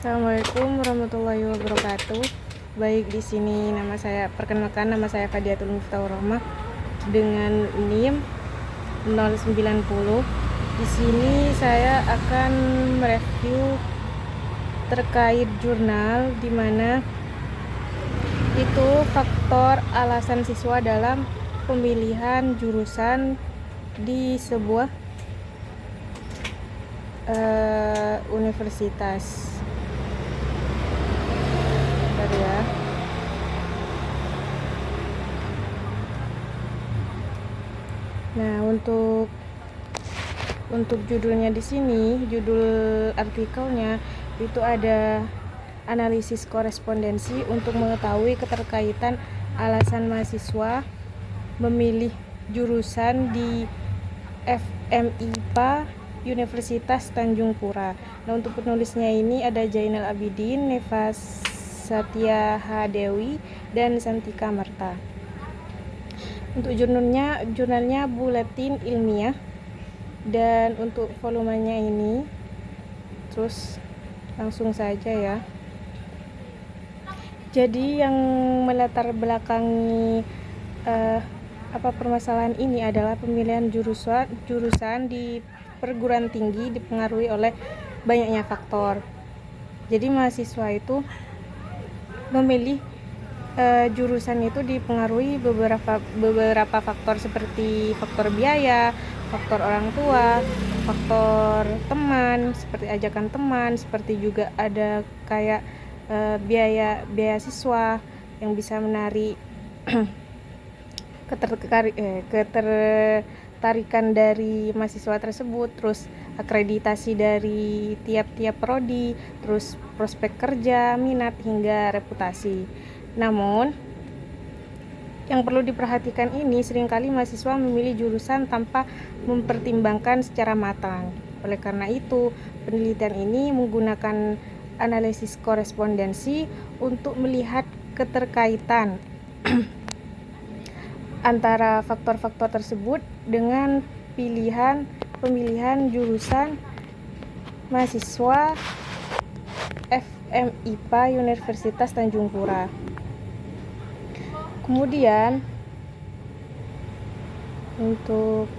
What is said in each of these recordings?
Assalamualaikum warahmatullahi wabarakatuh. Baik, di sini perkenalkan nama saya Fadiatul Miftahur Rahmah dengan NIM 090. Di sini saya akan mereview terkait jurnal di mana itu faktor alasan siswa dalam pemilihan jurusan di sebuah universitas. Ya. Nah, untuk judulnya di sini, judul artikelnya itu ada analisis korespondensi untuk mengetahui keterkaitan alasan mahasiswa memilih jurusan di FMIPA Universitas Tanjung Pura. Nah, untuk penulisnya ini ada Jainal Abidin, Nefas Satya Hadewi, dan Santika Marta. Untuk jurnalnya Buletin Ilmiah, dan untuk volumenya ini terus langsung saja ya. Jadi yang melatar belakangi permasalahan ini adalah pemilihan jurusan di perguruan tinggi dipengaruhi oleh banyaknya faktor. Jadi mahasiswa itu memilih jurusan itu dipengaruhi beberapa faktor seperti faktor biaya, faktor orang tua, faktor teman, seperti ajakan teman, seperti juga ada kayak biaya siswa yang bisa menarik ketertarikan dari mahasiswa tersebut, terus akreditasi dari tiap-tiap prodi, terus prospek kerja, minat, hingga reputasi. Namun yang perlu diperhatikan ini, seringkali mahasiswa memilih jurusan tanpa mempertimbangkan secara matang. Oleh karena itu, penelitian ini menggunakan analisis korespondensi untuk melihat keterkaitan antara faktor-faktor tersebut dengan pemilihan jurusan mahasiswa FMIPA Universitas Tanjung Pura. Kemudian untuk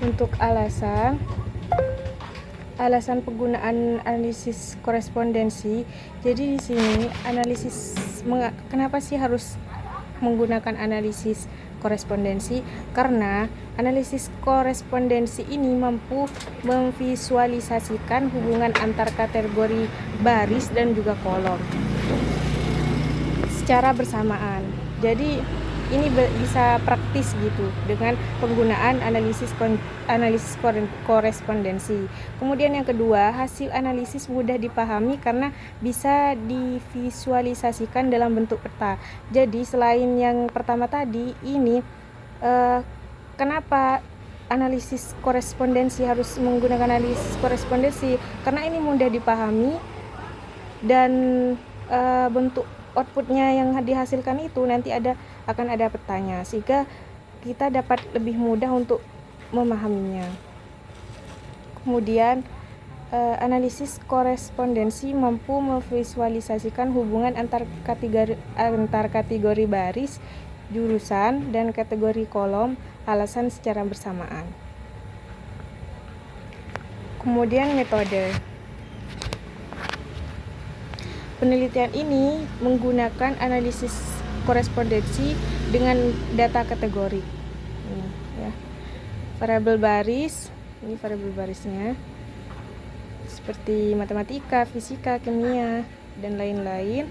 untuk alasan penggunaan analisis korespondensi. Jadi di sini kenapa sih harus menggunakan analisis korespondensi? Karena analisis korespondensi ini mampu memvisualisasikan hubungan antar kategori baris dan juga kolom secara bersamaan. Jadi ini bisa praktis gitu dengan penggunaan analisis korespondensi. Kemudian yang kedua, hasil analisis mudah dipahami karena bisa divisualisasikan dalam bentuk peta. Jadi selain yang pertama tadi ini, kenapa analisis korespondensi harus menggunakan analisis korespondensi? Karena ini mudah dipahami dan bentuk outputnya yang dihasilkan itu nanti akan ada petanya, sehingga kita dapat lebih mudah untuk memahaminya. Kemudian analisis korespondensi mampu memvisualisasikan hubungan antar kategori baris, jurusan, dan kategori kolom alasan secara bersamaan. Kemudian metode. Penelitian ini menggunakan analisis korespondensi dengan data kategori. Ini ya. Variabel baris, ini variabel barisnya. Seperti matematika, fisika, kimia, dan lain-lain.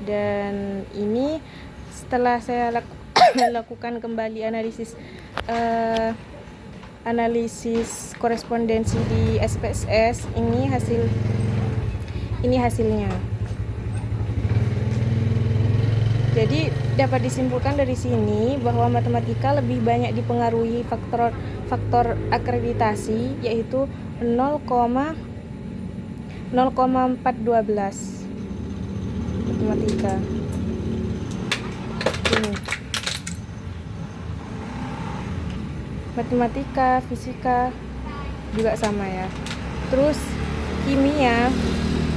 Dan ini setelah saya lakukan kembali analisis korespondensi di SPSS, ini hasilnya. Jadi dapat disimpulkan dari sini bahwa matematika lebih banyak dipengaruhi faktor akreditasi, yaitu 0,412 matematika. Ini Matematika, fisika juga sama ya. Terus kimia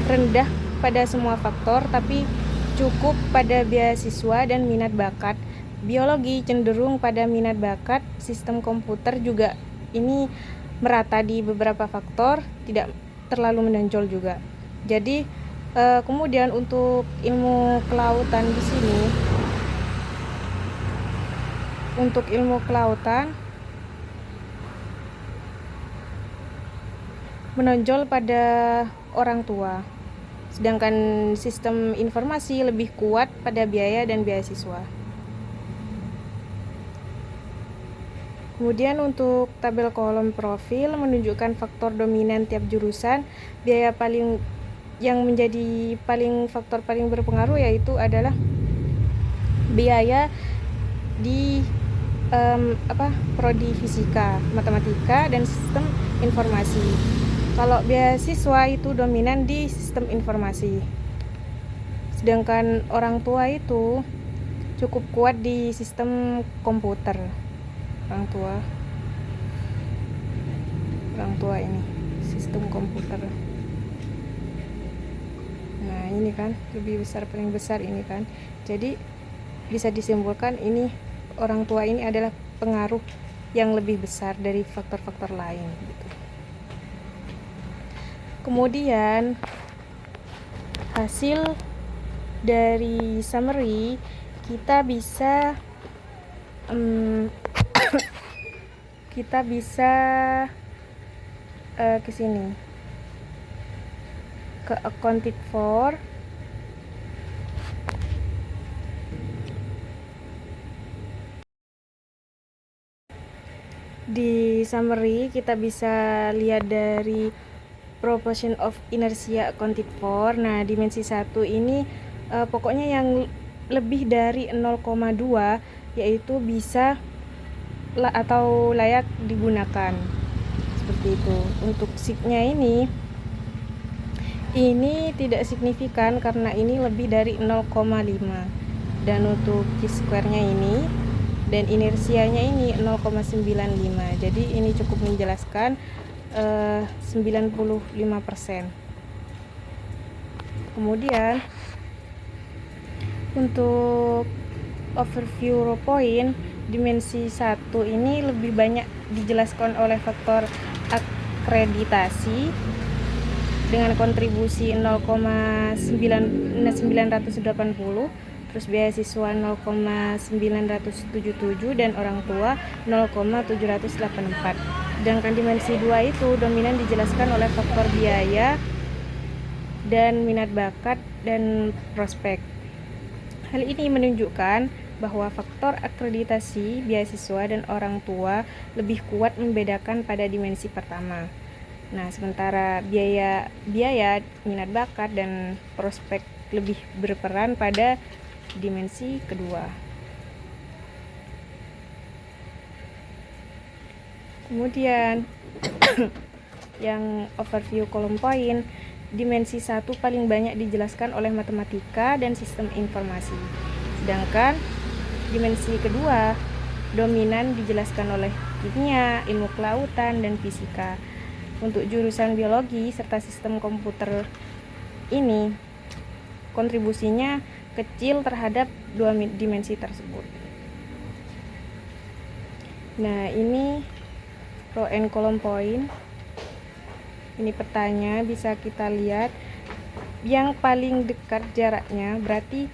rendah pada semua faktor tapi cukup pada beasiswa dan minat bakat. Biologi cenderung pada minat bakat. Sistem komputer juga ini merata di beberapa faktor, tidak terlalu menonjol juga. Jadi kemudian untuk ilmu kelautan di sini, untuk ilmu kelautan menonjol pada orang tua, sedangkan sistem informasi lebih kuat pada biaya dan beasiswa. Kemudian untuk tabel kolom profil menunjukkan faktor dominan tiap jurusan. Biaya paling yang menjadi faktor paling berpengaruh yaitu adalah biaya di prodi fisika, matematika, dan sistem informasi. Kalau beasiswa itu dominan di sistem informasi, sedangkan orang tua itu cukup kuat di sistem komputer. Orang tua ini sistem komputer. Nah ini kan lebih besar, paling besar ini kan. Jadi bisa disimpulkan ini orang tua ini adalah pengaruh yang lebih besar dari faktor-faktor lain gitu. Kemudian hasil dari summary kita bisa ke sini, ke accounted for. Di summary kita bisa lihat dari proportion of inertia accounted for. Nah, dimensi 1 ini pokoknya yang lebih dari 0,2 yaitu bisa atau layak digunakan. Seperti itu. Untuk signya ini tidak signifikan karena ini lebih dari 0,5. Dan untuk chi-square-nya ini dan inersianya ini 0,95. Jadi ini cukup menjelaskan 95%. Kemudian untuk overview raw point dimensi 1 ini lebih banyak dijelaskan oleh faktor akreditasi dengan kontribusi 0,980, terus beasiswa 0,977 dan orang tua 0,784. Sedangkan dimensi 2 itu dominan dijelaskan oleh faktor biaya dan minat bakat dan prospek. Hal ini menunjukkan bahwa faktor akreditasi, beasiswa, dan orang tua lebih kuat membedakan pada dimensi pertama. Nah, sementara biaya, minat bakat, dan prospek lebih berperan pada dimensi kedua. Kemudian yang overview kolom poin, dimensi 1 paling banyak dijelaskan oleh matematika dan sistem informasi. Sedangkan dimensi kedua dominan dijelaskan oleh kimia, ilmu kelautan, dan fisika. Untuk jurusan biologi serta sistem komputer ini kontribusinya kecil terhadap dua dimensi tersebut. Nah, ini row and column point. Ini petanya bisa kita lihat yang paling dekat jaraknya berarti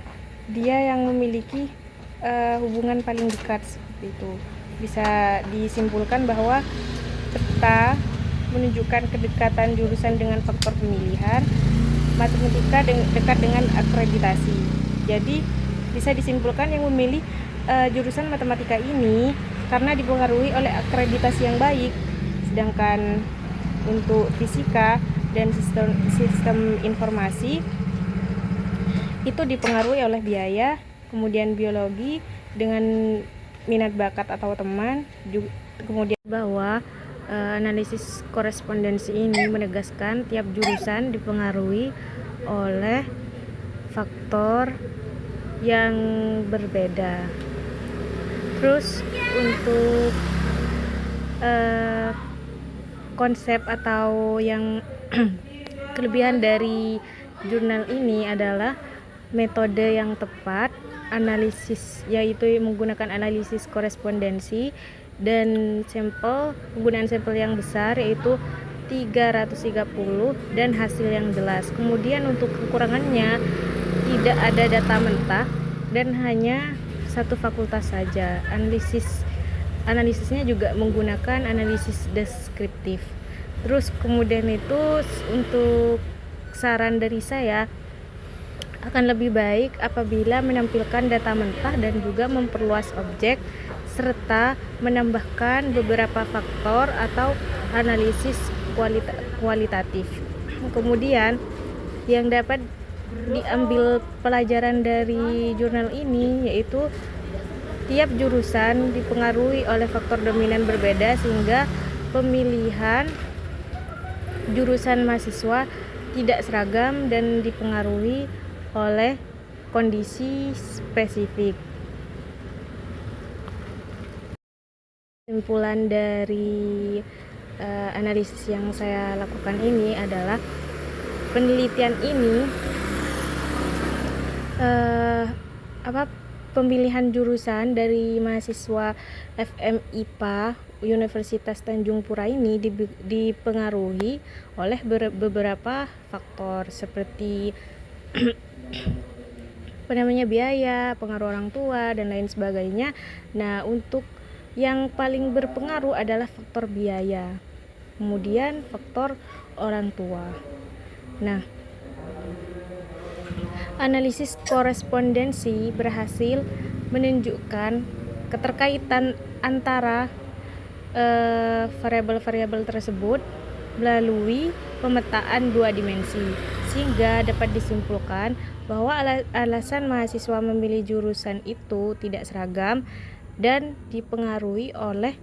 dia yang memiliki hubungan paling dekat, seperti itu. Bisa disimpulkan bahwa peta menunjukkan kedekatan jurusan dengan faktor pemilihan, matematika dekat dengan akreditasi. Jadi bisa disimpulkan yang memilih jurusan matematika ini karena dipengaruhi oleh akreditasi yang baik, sedangkan untuk fisika dan sistem informasi itu dipengaruhi oleh biaya. Kemudian biologi dengan minat bakat atau teman. Kemudian bahwa analisis korespondensi ini menegaskan tiap jurusan dipengaruhi oleh faktor yang berbeda. Terus untuk eh, konsep atau yang kelebihan dari jurnal ini adalah metode yang tepat analisis, yaitu menggunakan analisis korespondensi dan penggunaan sampel yang besar yaitu 330 dan hasil yang jelas. Kemudian untuk kekurangannya tidak ada data mentah dan hanya satu fakultas saja. Analisisnya juga menggunakan analisis deskriptif. Terus kemudian itu untuk saran dari saya, akan lebih baik apabila menampilkan data mentah dan juga memperluas objek serta menambahkan beberapa faktor atau analisis kualitatif. Kemudian yang dapat diambil pelajaran dari jurnal ini yaitu tiap jurusan dipengaruhi oleh faktor dominan berbeda sehingga pemilihan jurusan mahasiswa tidak seragam dan dipengaruhi oleh kondisi spesifik. Kesimpulan dari analisis yang saya lakukan ini adalah penelitian ini pemilihan jurusan dari mahasiswa FMIPA Universitas Tanjung Pura ini dipengaruhi oleh beberapa faktor seperti biaya, pengaruh orang tua dan lain sebagainya. Nah, untuk yang paling berpengaruh adalah faktor biaya, kemudian faktor orang tua. Nah, analisis korespondensi berhasil menunjukkan keterkaitan antara variabel-variabel tersebut melalui pemetaan dua dimensi, sehingga dapat disimpulkan bahwa alasan mahasiswa memilih jurusan itu tidak seragam dan dipengaruhi oleh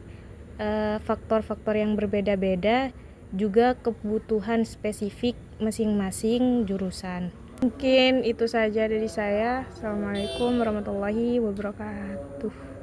faktor-faktor yang berbeda-beda, juga kebutuhan spesifik masing-masing jurusan. Mungkin itu saja dari saya. Assalamualaikum warahmatullahi wabarakatuh.